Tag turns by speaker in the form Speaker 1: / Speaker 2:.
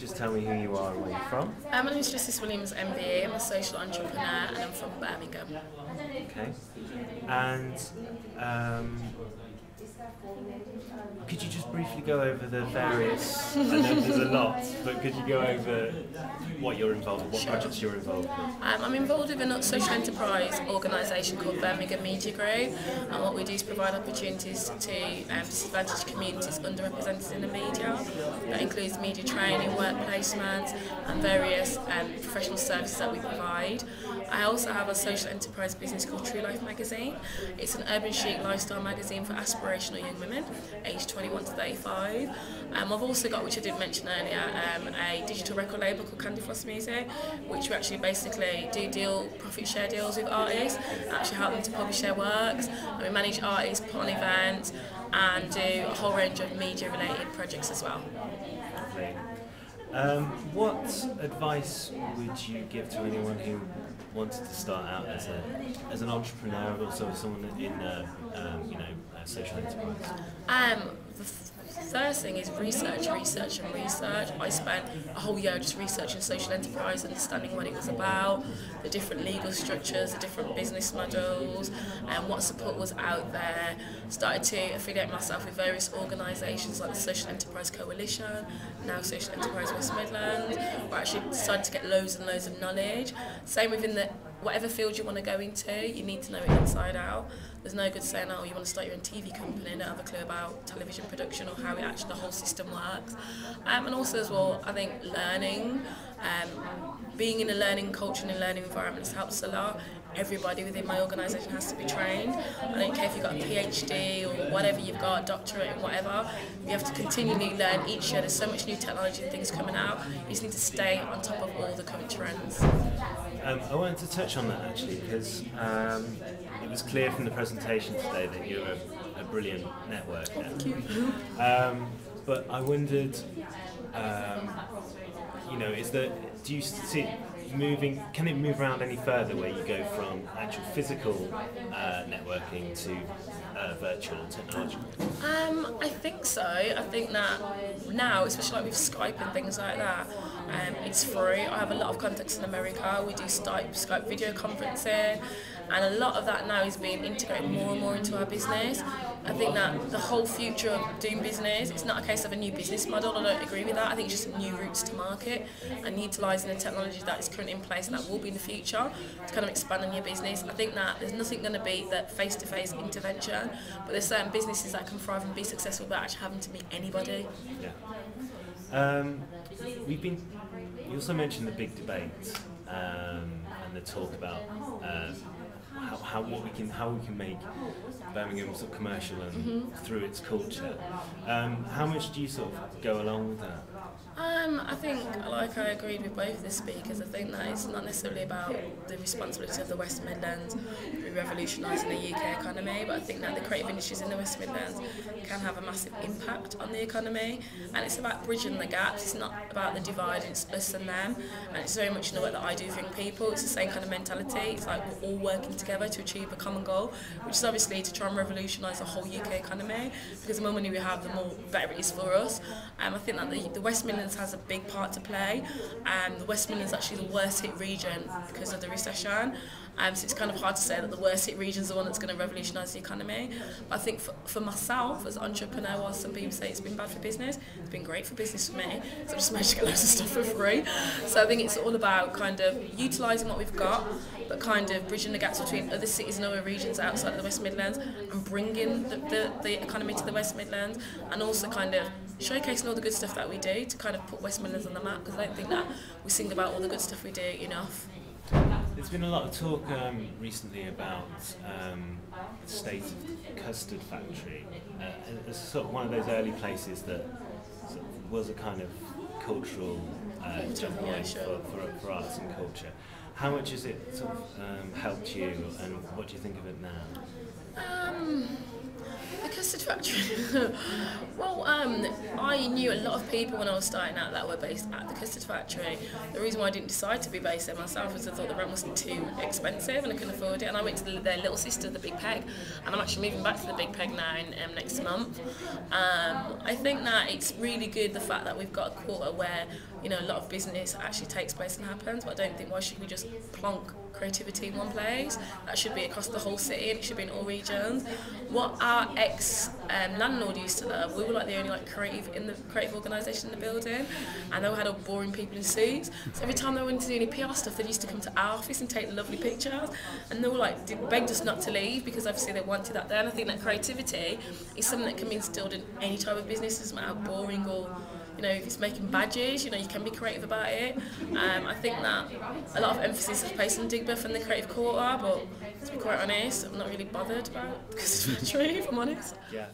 Speaker 1: just tell me who you are and where you're from?
Speaker 2: My name is Justice Williams MBE. I'm a social entrepreneur and I'm from Birmingham.
Speaker 1: Okay. And could you just briefly go over the various, I know there's a lot, but could you go over what you're involved with, what projects you're involved with?
Speaker 2: I'm involved with a social enterprise organisation called Birmingham Media Group, and what we do is provide opportunities to disadvantaged communities underrepresented in the media. That includes media training, work placement and various professional services that we provide. I also have a social enterprise business called True Life magazine. It's an urban chic lifestyle magazine for aspirational young women aged 21 to 35. I've also got, which I did mention earlier, a digital record label called Candy Floss Music, which we actually basically do profit share deals with artists and actually help them to publish their works. And we manage artists, put on events and do a whole range of media related projects as well.
Speaker 1: Lovely. What advice would you give to anyone who wanted to start out as an entrepreneur and also as someone in a social enterprise?
Speaker 2: The first thing is research. I spent a whole year just researching social enterprise, understanding what it was about, the different legal structures, the different business models, and what support was out there. Started to affiliate myself with various organisations like the Social Enterprise Coalition, now Social Enterprise West Midlands, where I actually started to get loads and loads of knowledge. Same within whatever field you want to go into, you need to know it inside out. There's no good saying, oh, you want to start your own TV company and don't have a clue about television production or how the whole system works. And also as well, I think learning, being in a learning culture and a learning environment helps a lot. Everybody within my organisation has to be trained. I don't care if you've got a PhD or whatever you've got, a doctorate and whatever. You have to continually learn each year. There's so much new technology and things coming out. You just need to stay on top of all the current trends.
Speaker 1: I wanted to touch on that actually because it was clear from the presentation today that you're a brilliant networker.
Speaker 2: Thank you.
Speaker 1: But I wondered, do you see it moving? Can it move around any further where you go from actual physical networking to virtual technology?
Speaker 2: I think so. I think that now, especially like with Skype and things like that, it's free. I have a lot of contacts in America. We do Skype video conferencing, and a lot of that now is being integrated more and more into our business. I think that the whole future of doing business, it's not a case of a new business model. I don't agree with that. I think it's just new routes to market and utilising the technology that is currently in place and that will be in the future to kind of expand on your business. I think that there's nothing going to beat that face-to-face intervention, but there's certain businesses that can thrive and be successful without actually having to meet anybody.
Speaker 1: Yeah. You also mentioned the big debate and the talk about how we can make Birmingham sort of commercial and through its culture. How much do you sort of go along with that?
Speaker 2: I think, like I agreed with both the speakers, I think that it's not necessarily about the responsibility of the West Midlands revolutionising the UK economy, but I think that the creative industries in the West Midlands can have a massive impact on the economy, and it's about bridging the gaps. It's not about the divide, it's us and them, and it's very much in the work that I do for young people. It's the same kind of mentality. It's like we're all working together to achieve a common goal, which is obviously to try and revolutionise the whole UK economy, because the more money we have, the more better it is for us. I think that the West Midlands has a big part to play, and the West Midlands is actually the worst hit region because of the recession. So it's kind of hard to say that the worst hit region is the one that's going to revolutionise the economy. But I think for myself as an entrepreneur, while some people say it's been bad for business, it's been great for business for me. So I just managed to get loads of stuff for free. So I think it's all about kind of utilising what we've got, but kind of bridging the gaps between other cities and other regions outside of the West Midlands and bringing the economy to the West Midlands, and also kind of showcasing all the good stuff that we do to kind of put West Midlands on the map, because I don't think that we sing about all the good stuff we do enough.
Speaker 1: There's been a lot of talk recently about the state of Custard Factory. It's sort of one of those early places that sort of was a kind of cultural jump point for arts and culture. How much has it sort of helped you, and what do you think of it now?
Speaker 2: The Custard Factory. Well, I knew a lot of people when I was starting out that were based at the Custard Factory. The reason why I didn't decide to be based there myself was I thought the rent was too expensive and I couldn't afford it. And I went to their little sister, the Big Peg, and I'm actually moving back to the Big Peg now in next month. I think that it's really good the fact that we've got a quarter where a lot of business actually takes place and happens, but I don't think why should we just plonk creativity in one place. That should be across the whole city and it should be in all regions. What our landlord used to love, we were like the only creative organisation in the building, and they all had all boring people in suits. So every time they wanted to do any PR stuff, they used to come to our office and take lovely pictures, and they were begged us not to leave because obviously they wanted that there. And I think that creativity is something that can be instilled in any type of business, doesn't matter how boring or if it's making badges, you can be creative about it. I think that a lot of emphasis is placed on Digbeth and the creative quarter, but to be quite honest, I'm not really bothered about the Custard Factory, if I'm honest.
Speaker 1: Yeah.